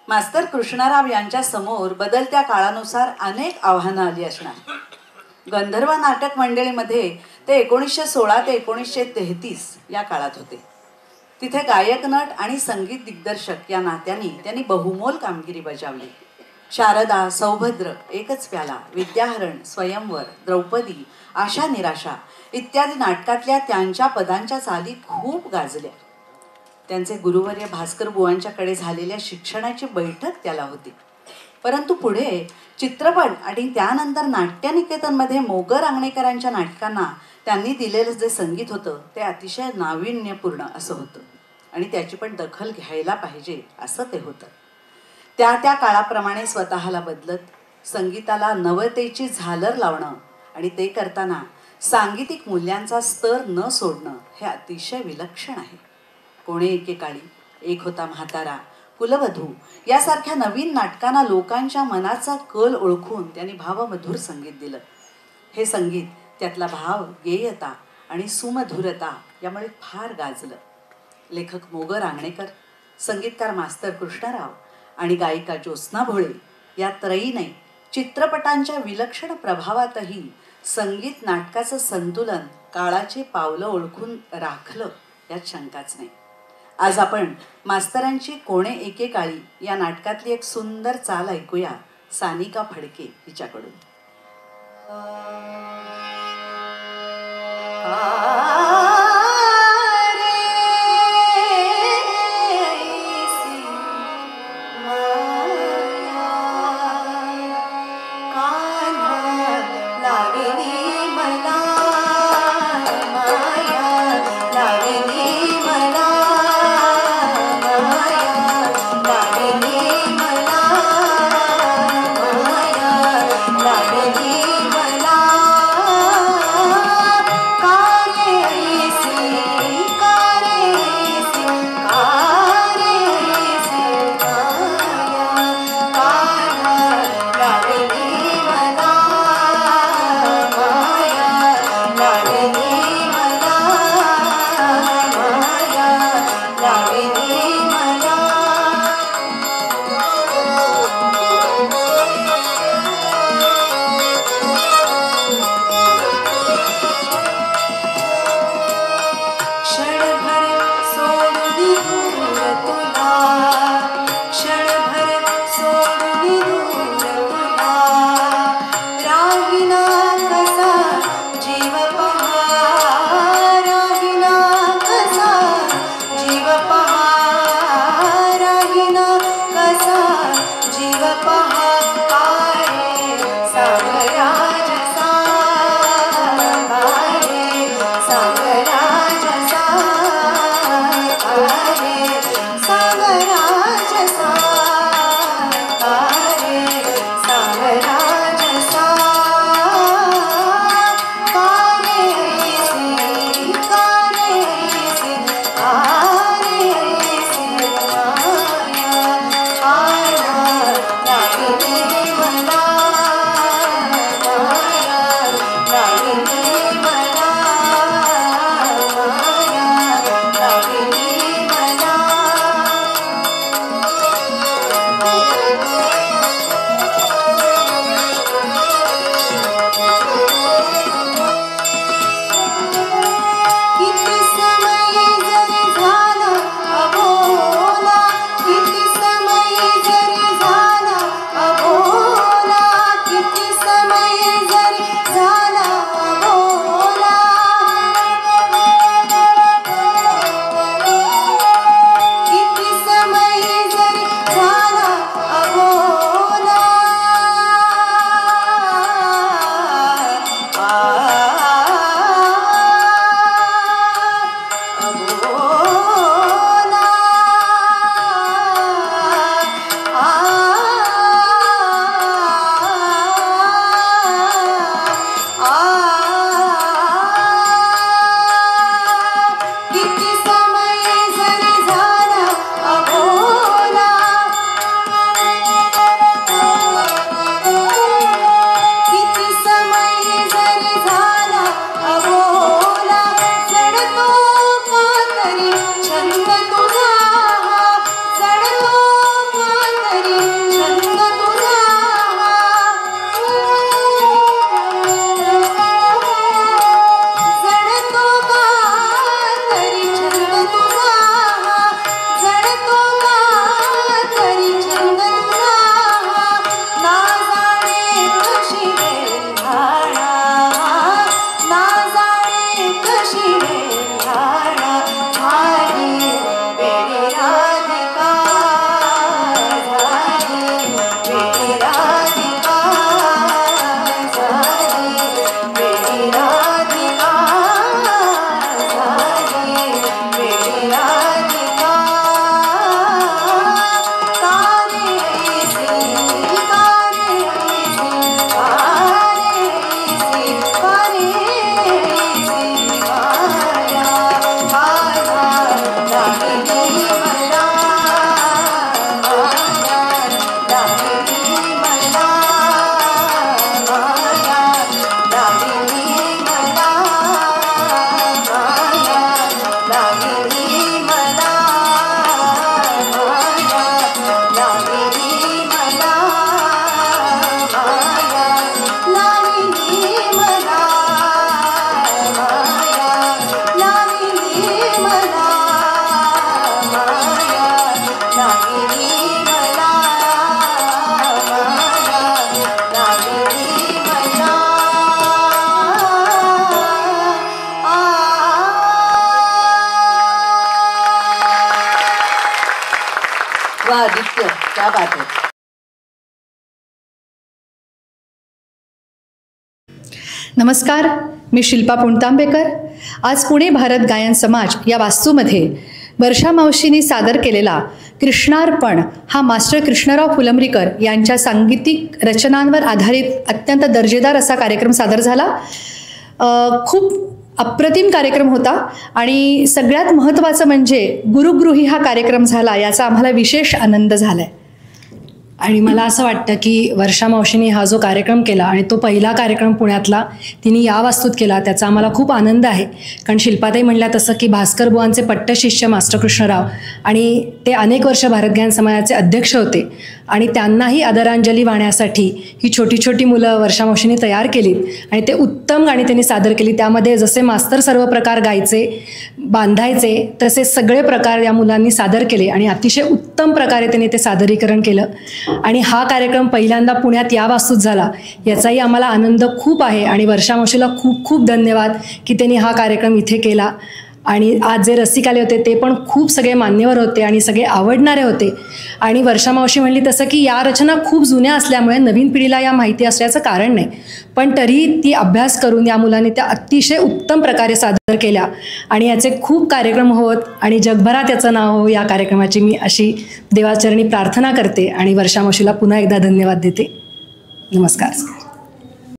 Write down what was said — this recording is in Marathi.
मास्तर कृष्णराव यांच्या समोर बदलत्या काळानुसार अनेक आव्हानं आली असणार. गंधर्व नाटक मंडळीमध्ये ते 1916 ते 1933 या काळात होते. तिथे गायक नट आणि संगीत दिग्दर्शक या नात्यांनी त्यांनी बहुमोल कामगिरी बजावली. शारदा, सौभद्र, एकच प्याला, विद्याहरण, स्वयंवर, द्रौपदी, आशा निराशा इत्यादी नाटकातल्या त्यांच्या पदांच्या चाली खूप गाजल्या. त्यांचे गुरुवर्य भास्कर बुवांच्याकडे झालेल्या शिक्षणाची बैठक त्याला होती. परंतु पुढे चित्रपट आणि त्यानंतर नाट्यनिकेतनमध्ये मोगर आंगणेकरांच्या नाटकांना त्यांनी दिलेलं जे संगीत होतं ते अतिशय नाविन्यपूर्ण असं होतं आणि त्याची पण दखल घ्यायला पाहिजे असं ते होतं. त्या त्या काळाप्रमाणे स्वतःला बदलत संगीताला नवतेची झालर लावणं आणि ते करताना सांगीतिक मूल्यांचा स्तर न सोडणं हे अतिशय विलक्षण आहे. कोणे एकेकाळी, एक होता म्हातारा, कुलवधू यासारख्या नवीन नाटकांना लोकांच्या मनाचा कल ओळखून त्यांनी भावमधुर संगीत दिलं. हे संगीत त्यातला भाव, गेयता आणि सुमधुरता यामुळे फार गाजलं. लेखक मोगर आंगणेकर, संगीतकार मास्तर कृष्णराव आणि गायिका ज्योत्स्ना भोळे या त्रयीने चित्रपटांच्या विलक्षण प्रभावातही संगीत नाटकाचं संतुलन काळाची पावलं ओळखून राखलं यात शंकाच नाही. आज आपण मास्तरांची कोणे एकेकाळी या नाटकातली एक सुंदर चाल ऐकूया सानिका फडके हिच्याकडून. कार्य क्या बात आहे. नमस्कार, मी शिल्पा पुणतांबेकर. आज पुणे भारत गायन समाज या वास्तूमध्ये वर्षा मावशींनी सादर केलेला कृष्णार्पण हा मास्टर कृष्णराव फुलंब्रीकर यांच्या सांगीतिक रचनांवर आधारित अत्यंत दर्जेदार असा कार्यक्रम सादर झाला. खूप अप्रतिम कार्यक्रम होता आणि सगळ्यात महत्त्वाचं म्हणजे गुरुगृही हा कार्यक्रम झाला, याचा आम्हाला विशेष आनंद झाला आहे. आणि मला असं वाटतं की वर्षा मावशींनी हा जो कार्यक्रम केला आणि तो पहिला कार्यक्रम पुण्यातला तिने या वास्तूत केला, त्याचा आम्हाला खूप आनंद आहे. कारण शिल्पाताई म्हणल्या तसं की भास्कर बुवांचे पट्टशिष्य मास्टर कृष्णराव आणि ते अनेक वर्ष भारत गायन समाजाचे अध्यक्ष होते आणि त्यांनाही आदरांजली वाहण्यासाठी ही छोटी छोटी मुलं वर्षा मावशींनी तयार केली आणि ते उत्तम गाणी त्यांनी सादर केली. त्यामध्ये जसे मास्तर सर्व प्रकार गायचे, बांधायचे, तसे सगळे प्रकार या मुलांनी सादर केले आणि अतिशय उत्तम प्रकारे त्यांनी ते सादरीकरण केलं. आणि हा कार्यक्रम पहिल्यांदा पुण्यात या वास्तूत झाला, याचाही आम्हाला आनंद खूप आहे. आणि वर्षा मावशीला खूप खूप धन्यवाद की त्यांनी हा कार्यक्रम इथे केला. आणि आज जे रसिक आले होते ते पण खूप सगळे मान्यवर होते आणि सगळे आवडणारे होते. आणि वर्षा मावशी म्हणली तसं की या रचना खूप जुन्या असल्यामुळे नवीन पिढीला या माहिती असल्याचं कारण नाही, पण तरी ती अभ्यास करून या मुलांनी त्या अतिशय उत्तम प्रकारे सादर केल्या आणि याचे खूप कार्यक्रम होत आणि जगभरात याचं नाव हो या कार्यक्रमाची मी अशी देवाचरणी प्रार्थना करते आणि वर्षा मावशीला पुन्हा एकदा धन्यवाद देते. नमस्कार.